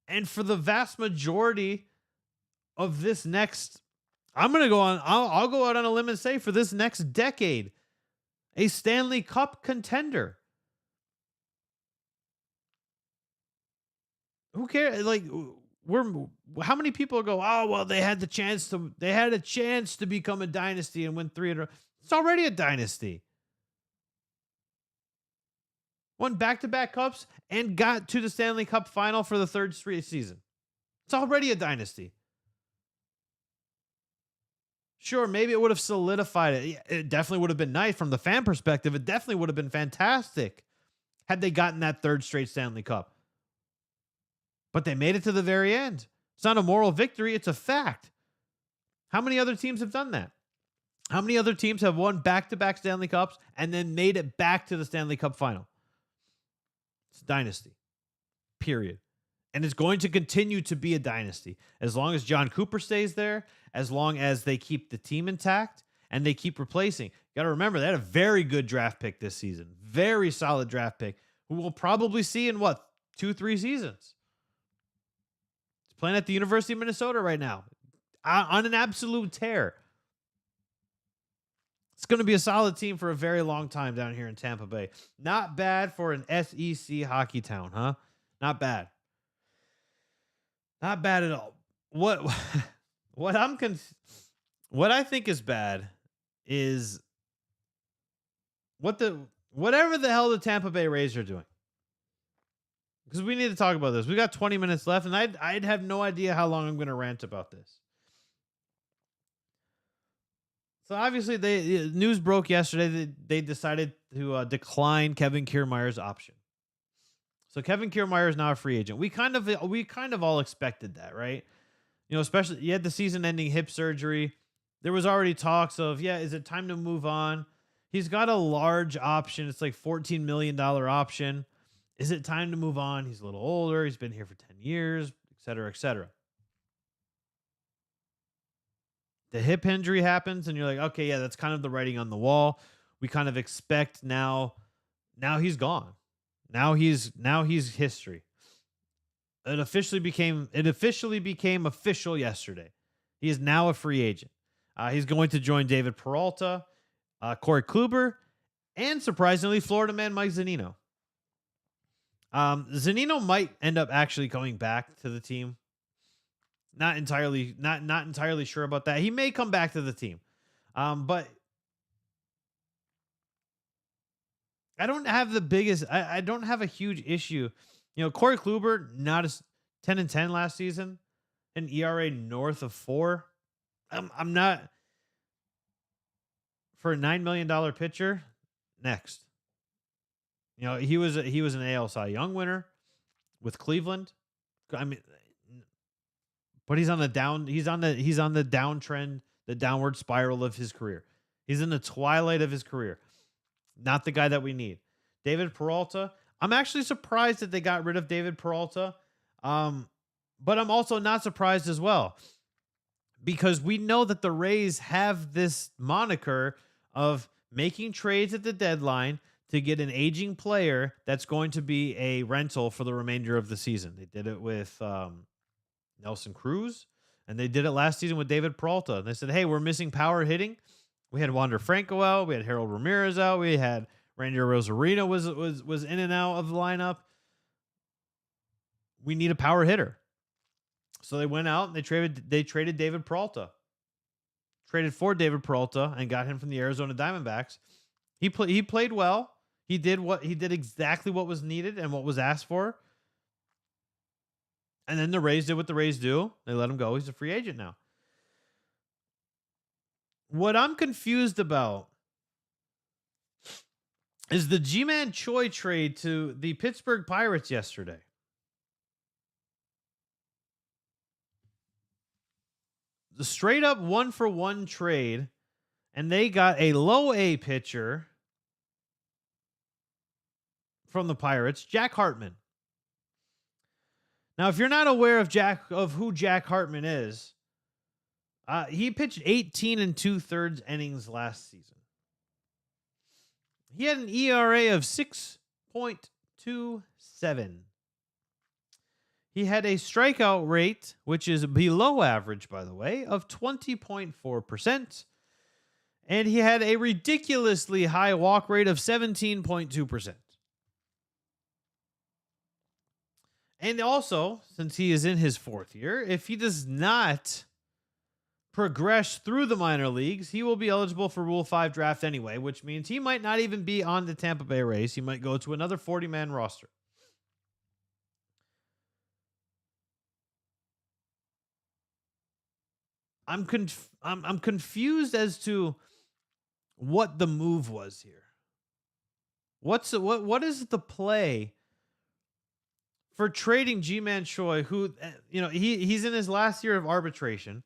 And for the vast majority of this next, I'll go out on a limb and say for this next decade, a Stanley Cup contender. Who cares? Like, how many people go, oh, well, they had a chance to become a dynasty and win 3 in a row. It's already a dynasty. Won back-to-back cups and got to the Stanley Cup final for the 3rd straight season. It's already a dynasty. Sure, maybe it would have solidified it. Yeah, it definitely would have been nice from the fan perspective. It definitely would have been fantastic had they gotten that third straight Stanley Cup. But they made it to the very end. It's not a moral victory, it's a fact. How many other teams have done that? How many other teams have won back-to-back Stanley Cups and then made it back to the Stanley Cup final? It's a dynasty. Period. And it's going to continue to be a dynasty as long as John Cooper stays there, as long as they keep the team intact and they keep replacing. You got to remember, they had a very good draft pick this season. Very solid draft pick who we'll probably see in 2-3 seasons. He's playing at the University of Minnesota right now on an absolute tear. It's going to be a solid team for a very long time down here in Tampa Bay. Not bad for an SEC hockey town, huh? Not bad. Not bad at all. What I think is bad is whatever the hell the Tampa Bay Rays are doing. Because we need to talk about this. We got 20 minutes left, and I'd have no idea how long I'm going to rant about this. So obviously, news broke yesterday that they decided to decline Kevin Kiermaier's option. So Kevin Kiermaier is now a free agent. We kind of all expected that, right? You know, especially you had the season-ending hip surgery. There was already talks of, is it time to move on? He's got a large option. It's like $14 million option. Is it time to move on? He's a little older. He's been here for 10 years, et cetera, et cetera. The hip injury happens, and you're like, okay, yeah, that's kind of the writing on the wall. We kind of expect now he's gone. Now he's history. It officially became official yesterday. He is now a free agent. He's going to join David Peralta, Corey Kluber, and surprisingly, Florida man Mike Zunino. Zunino might end up actually coming back to the team. Not entirely sure about that. He may come back to the team. But I don't have the biggest, I don't have a huge issue. You know, Corey Kluber, not as 10-10 last season, an ERA north of 4. I'm not for a $9 million pitcher. Next, you know, he was an AL Cy Young winner with Cleveland. I mean, but he's on the downtrend, the downward spiral of his career. He's in the twilight of his career. Not the guy that we need. David Peralta. I'm actually surprised that they got rid of David Peralta. But I'm also not surprised as well. Because we know that the Rays have this moniker of making trades at the deadline to get an aging player that's going to be a rental for the remainder of the season. They did it with Nelson Cruz, and they did it last season with David Peralta. And they said, hey, we're missing power hitting. We had Wander Franco out. We had Harold Ramirez out. We had Randy Rosarino was in and out of the lineup. We need a power hitter. So they went out and they traded David Peralta. Traded for David Peralta and got him from the Arizona Diamondbacks. He played well. He did exactly what was needed and what was asked for. And then the Rays did what the Rays do. They let him go. He's a free agent now. What I'm confused about is the G-Man Choi trade to the Pittsburgh Pirates yesterday. The straight up 1-for-1 trade, and they got a low A pitcher from the Pirates, Jack Hartman. Now, if you're not aware of who Jack Hartman is, he pitched 18 2/3 innings last season. He had an ERA of 6.27. He had a strikeout rate, which is below average, by the way, of 20.4%. And he had a ridiculously high walk rate of 17.2%. And also, since he is in his fourth year, if he does not progress through the minor leagues, he will be eligible for Rule 5 draft anyway, which means he might not even be on the Tampa Bay Rays. He might go to another 40-man roster. I'm confused as to what the move was here. What is the play for trading G-Man Choi, who he's in his last year of arbitration.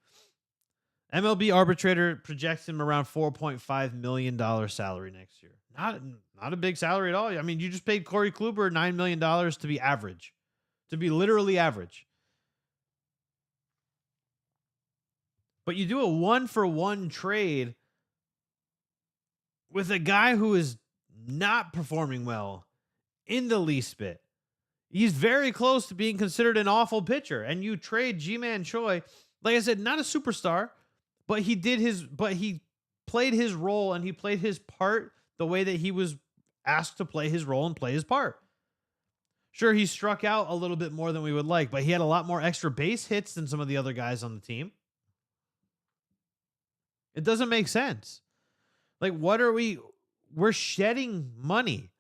MLB arbitrator projects him around $4.5 million salary next year. Not a big salary at all. I mean, you just paid Corey Kluber $9 million to be average, to be literally average. But you do a 1-for-1 trade with a guy who is not performing well in the least bit. He's very close to being considered an awful pitcher. And you trade G-Man Choi, like I said, not a superstar, but he played his role and he played his part the way that he was asked to play his role and play his part. Sure, he struck out a little bit more than we would like, but he had a lot more extra base hits than some of the other guys on the team. It doesn't make sense. Like, we're shedding money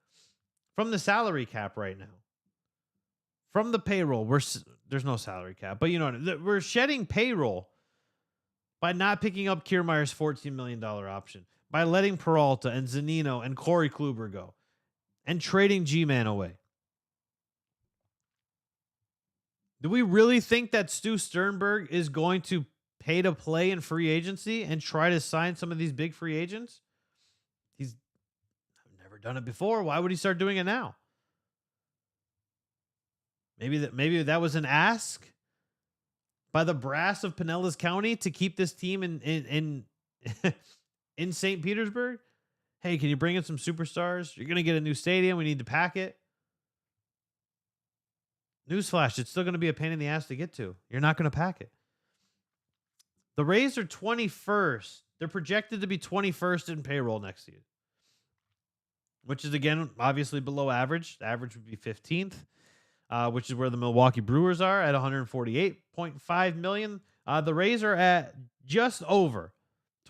from the salary cap right now. From the payroll, there's no salary cap, but we're shedding payroll by not picking up Kiermaier's $14 million option, by letting Peralta and Zunino and Corey Kluber go, and trading G-Man away. Do we really think that Stu Sternberg is going to pay to play in free agency and try to sign some of these big free agents? He's never done it before. Why would he start doing it now? Maybe that was an ask by the brass of Pinellas County to keep this team in in St. Petersburg. Hey, can you bring in some superstars? You're going to get a new stadium. We need to pack it. Newsflash, it's still going to be a pain in the ass to get to. You're not going to pack it. The Rays are 21st. They're projected to be 21st in payroll next year, which is, again, obviously below average. The average would be 15th. Which is where the Milwaukee Brewers are at $148.5 million. The Rays are at just over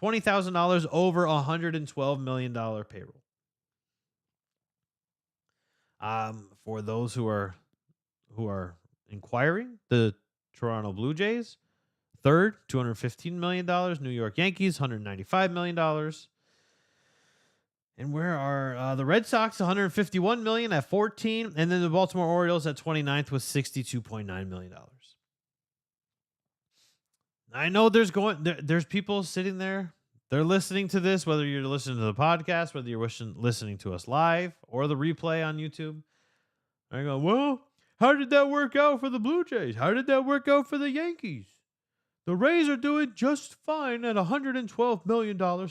$20,000 over $112 million payroll. For those who are inquiring, the Toronto Blue Jays, third, $215 million. New York Yankees, $195 million. And where are the Red Sox? $151 million at 14, and then the Baltimore Orioles at 29th with $62.9 million. I know there's people sitting there. They're listening to this, whether you're listening to the podcast, whether you're listening to us live or the replay on YouTube. I go, well, how did that work out for the Blue Jays? How did that work out for the Yankees? The Rays are doing just fine at $112 million.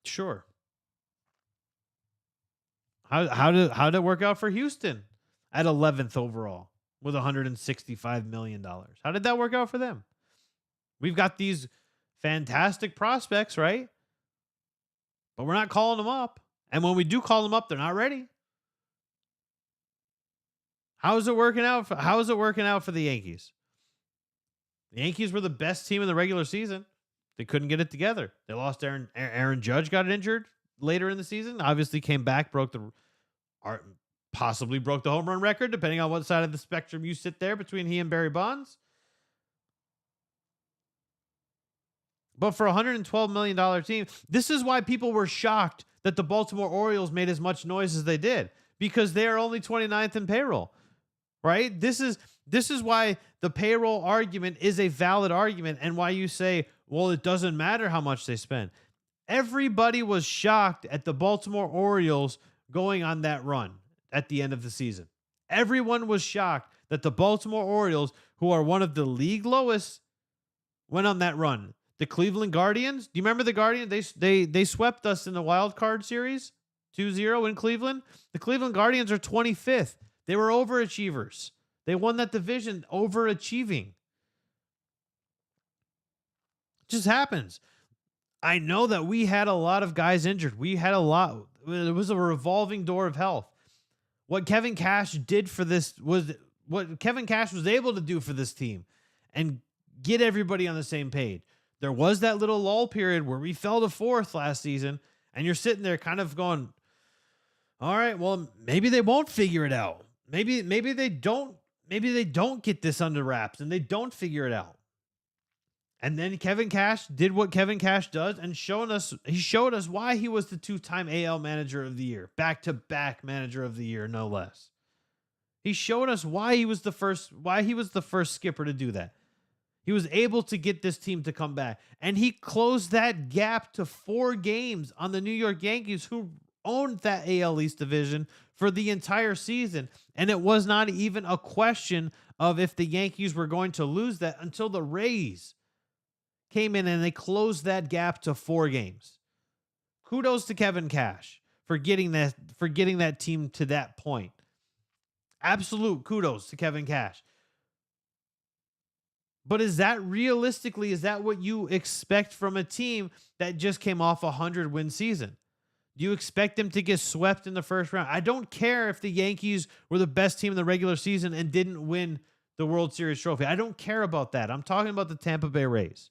Sure. How did it work out for Houston at 11th overall with $165 million? How did that work out for them? We've got these fantastic prospects, right? But we're not calling them up. And when we do call them up, they're not ready. How is it working out for the Yankees? The Yankees were the best team in the regular season. They couldn't get it together. They lost Aaron Judge, got injured later in the season. Obviously came back, possibly broke the home run record, depending on what side of the spectrum you sit there between he and Barry Bonds. But for a $112 million team, this is why people were shocked that the Baltimore Orioles made as much noise as they did, because they are only 29th in payroll, right? This is why the payroll argument is a valid argument, and why you say, well, it doesn't matter how much they spend. Everybody was shocked at the Baltimore Orioles going on that run at the end of the season. Everyone was shocked that the Baltimore Orioles, who are one of the league lowest, went on that run. The Cleveland Guardians, do you remember the Guardians? They swept us in the wild card series, 2-0 in Cleveland. The Cleveland Guardians are 25th. They were overachievers. They won that division overachieving. Just happens. I know that we had a lot of guys injured. We had a lot. It was a revolving door of health. What Kevin Cash did for this was what Kevin Cash was able to do for this team and get everybody on the same page. There was that little lull period where we fell to fourth last season, and you're sitting there kind of going, all right, well, maybe they won't figure it out. Maybe they don't get this under wraps and they don't figure it out. And then Kevin Cash did what Kevin Cash does and he showed us why he was the 2-time AL manager of the year, back-to-back manager of the year, no less. He showed us why he was the first skipper to do that. He was able to get this team to come back, and he closed that gap to 4 games on the New York Yankees, who owned that AL East division for the entire season. And it was not even a question of if the Yankees were going to lose that until the Rays came in and they closed that gap to 4 games. Kudos to Kevin Cash for getting that team to that point. Absolute kudos to Kevin Cash. But is that what you expect from a team that just came off a 100-win season? Do you expect them to get swept in the first round? I don't care if the Yankees were the best team in the regular season and didn't win the World Series trophy. I don't care about that. I'm talking about the Tampa Bay Rays.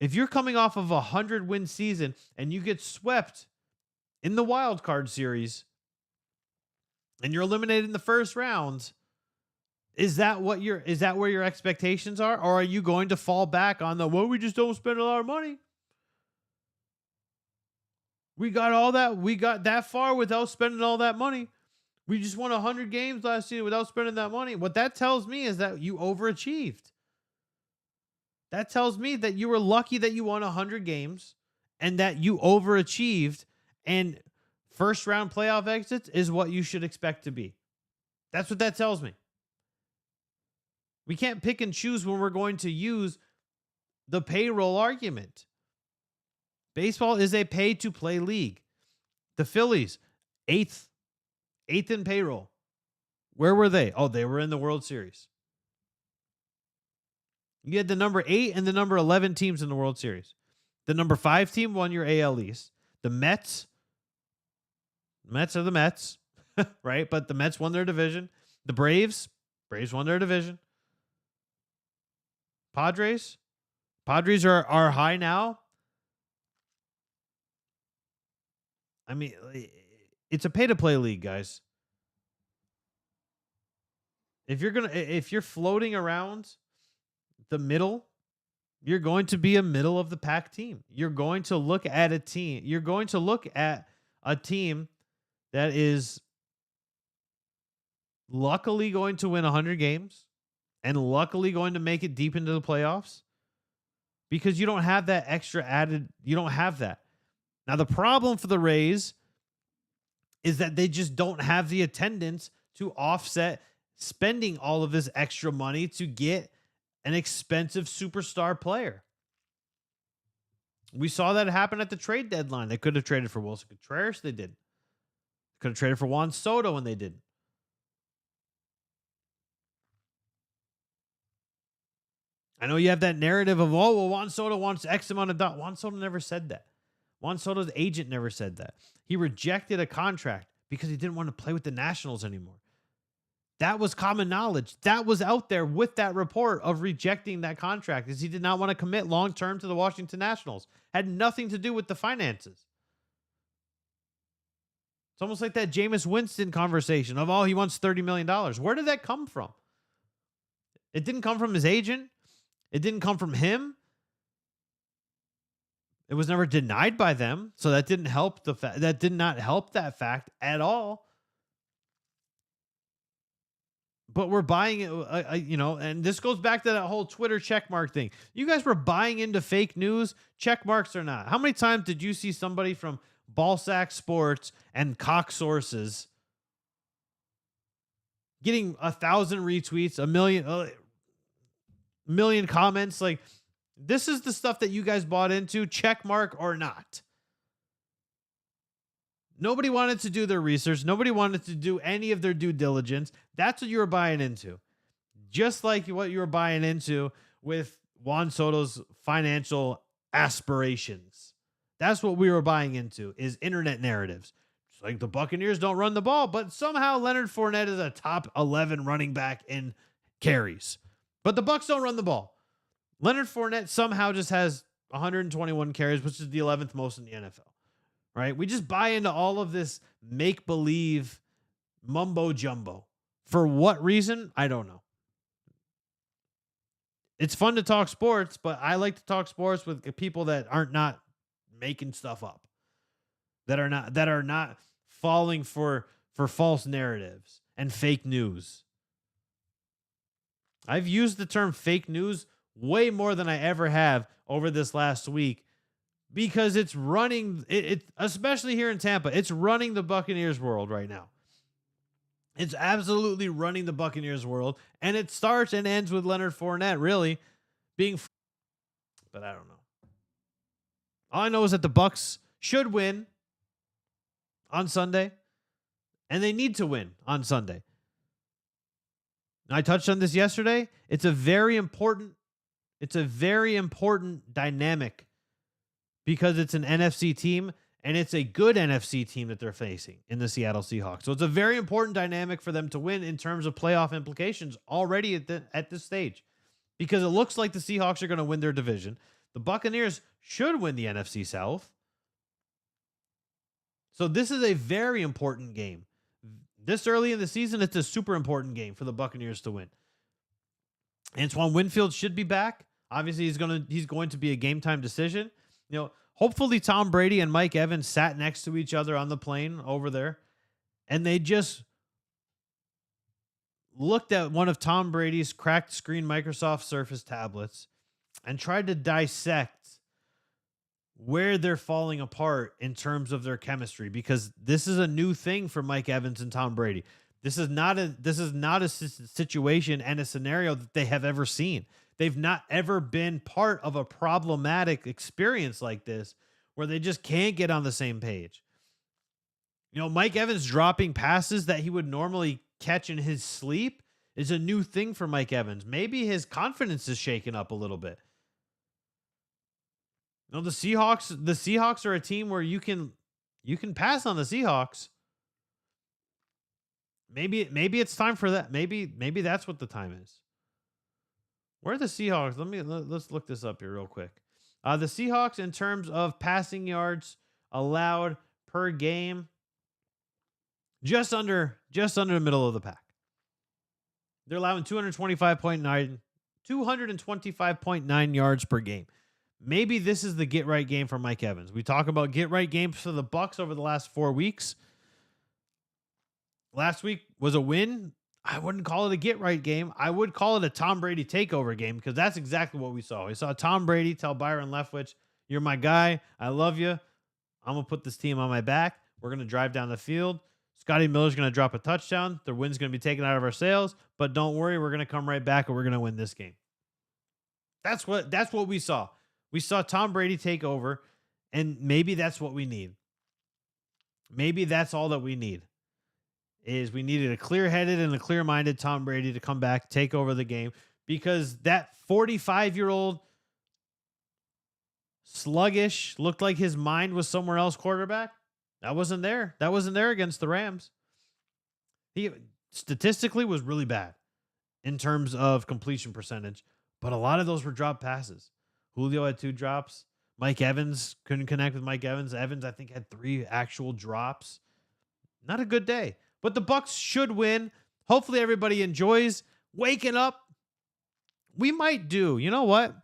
If you're coming off of a 100-win season and you get swept in the wild card series and you're eliminated in the first round, is that where your expectations are? Or are you going to fall back on we just don't spend a lot of money? We got that far without spending all that money. We just won 100 games last season without spending that money. What that tells me is that you overachieved. That tells me that you were lucky that you won 100 games and that you overachieved, and first round playoff exits is what you should expect to be. That's what that tells me. We can't pick and choose when we're going to use the payroll argument. Baseball is a pay-to-play league. The Phillies, eighth in payroll. Where were they? Oh, they were in the World Series. You had the number 8 and the number 11 teams in the World Series. The number 5 team won your AL East. The Mets are the Mets, right? But the Mets won their division. The Braves won their division. Padres are high now. I mean, it's a pay-to-play league, guys. If you're floating around the middle, you're going to be a middle of the pack team. You're going to look at a team that is luckily going to win 100 games and luckily going to make it deep into the playoffs, because you don't have that extra added. You don't have that. Now, the problem for the Rays is that they just don't have the attendance to offset spending all of this extra money to get an expensive superstar player. We saw that happen at the trade deadline. They could have traded for Wilson Contreras. They didn't. Could have traded for Juan Soto, and they didn't. I know you have that narrative of, Juan Soto wants X amount of dollars. Juan Soto never said that. Juan Soto's agent never said that. He rejected a contract because he didn't want to play with the Nationals anymore. That was common knowledge. That was out there with that report of rejecting that contract, is he did not want to commit long-term to the Washington Nationals. Had nothing to do with the finances. It's almost like that Jameis Winston conversation of, he wants $30 million. Where did that come from? It didn't come from his agent. It didn't come from him. It was never denied by them. So that didn't help that did not help that fact at all. But we're buying it, and this goes back to that whole Twitter checkmark thing. You guys were buying into fake news, checkmarks or not. How many times did you see somebody from Ballsack Sports and Cox Sources getting 1,000 retweets, a million comments? Like, this is the stuff that you guys bought into, checkmark or not. Nobody wanted to do their research. Nobody wanted to do any of their due diligence. That's what you were buying into. Just like what you were buying into with Juan Soto's financial aspirations. That's what we were buying into, is internet narratives. It's like the Buccaneers don't run the ball, but somehow Leonard Fournette is a top 11 running back in carries. But the Bucs don't run the ball. Leonard Fournette somehow just has 121 carries, which is the 11th most in the NFL. Right? We just buy into all of this make-believe mumbo jumbo. For what reason? I don't know. it's fun to talk sports, but I like to talk sports with people that aren't not making stuff up, that are not falling for false narratives and fake news. I've used the term fake news way more than I ever have over this last week because it's running it especially here in Tampa. It's running the Buccaneers world right now. It's absolutely running the Buccaneers world, and it starts and ends with Leonard Fournette really being but I don't know. All I know is that the Bucs should win on Sunday, and they need to win on Sunday. I touched on this yesterday. It's a very important dynamic because it's an NFC team and it's a good NFC team that they're facing in the Seattle Seahawks. So it's a very important dynamic for them to win in terms of playoff implications already at this stage, because it looks like the Seahawks are going to win their division. The Buccaneers should win the NFC South. So this is a very important game. This early in the season, it's a super important game for the Buccaneers to win. Antoine Winfield should be back. Obviously, he's going to be a game time decision. Hopefully Tom Brady and Mike Evans sat next to each other on the plane over there, and they just looked at one of Tom Brady's cracked screen Microsoft Surface tablets and tried to dissect where they're falling apart in terms of their chemistry, because this is a new thing for Mike Evans and Tom Brady. This is not a situation and a scenario that they have ever seen. They've not ever been part of a problematic experience like this where they just can't get on the same page. Mike Evans dropping passes that he would normally catch in his sleep is a new thing for Mike Evans. Maybe his confidence is shaken up a little bit. The Seahawks are a team where you can pass on the Seahawks. Maybe it's time for that. Maybe that's what the time is. Where are the Seahawks? Let's look this up here real quick. The Seahawks, in terms of passing yards allowed per game, just under the middle of the pack. They're allowing 225.9 yards per game. Maybe this is the get right game for Mike Evans. We talk about get right games for the Bucs over the last 4 weeks. Last week was a win. I wouldn't call it a get right game. I would call it a Tom Brady takeover game, because that's exactly what we saw. We saw Tom Brady tell Byron Leftwich, "You're my guy. I love you. I'm going to put this team on my back. We're going to drive down the field. Scotty Miller's going to drop a touchdown. The win's going to be taken out of our sails, but don't worry, we're going to come right back and we're going to win this game." That's what we saw. We saw Tom Brady take over, and maybe that's what we need. Maybe that's all that we need. We needed a clear-headed and a clear-minded Tom Brady to come back, take over the game, because that 45-year-old sluggish, looked like his mind was somewhere else quarterback, that wasn't there. That wasn't there against the Rams. He statistically was really bad in terms of completion percentage, but a lot of those were drop passes. Julio had 2 drops. Mike Evans couldn't connect with Mike Evans. Evans, I think, had 3 actual drops. Not a good day. But the Bucs should win. Hopefully everybody enjoys waking up. We might do. You know what?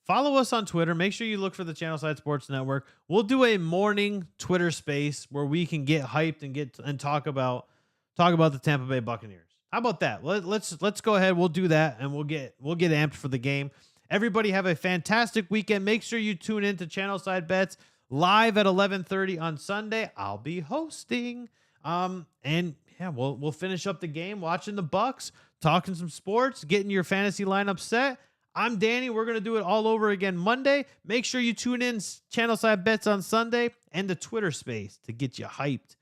Follow us on Twitter. Make sure you look for the Channelside Sports Network. We'll do a morning Twitter space where we can get hyped and talk about the Tampa Bay Buccaneers. How about that? Let's go ahead. We'll do that, and we'll get amped for the game. Everybody have a fantastic weekend. Make sure you tune in to Channelside Bets live at 11:30 on Sunday. I'll be hosting. And yeah, we'll finish up the game watching the Bucs, talking some sports, getting your fantasy lineup set. I'm Danny. We're going to do it all over again Monday. Make sure you tune in Channelside Bets on Sunday and the Twitter space to get you hyped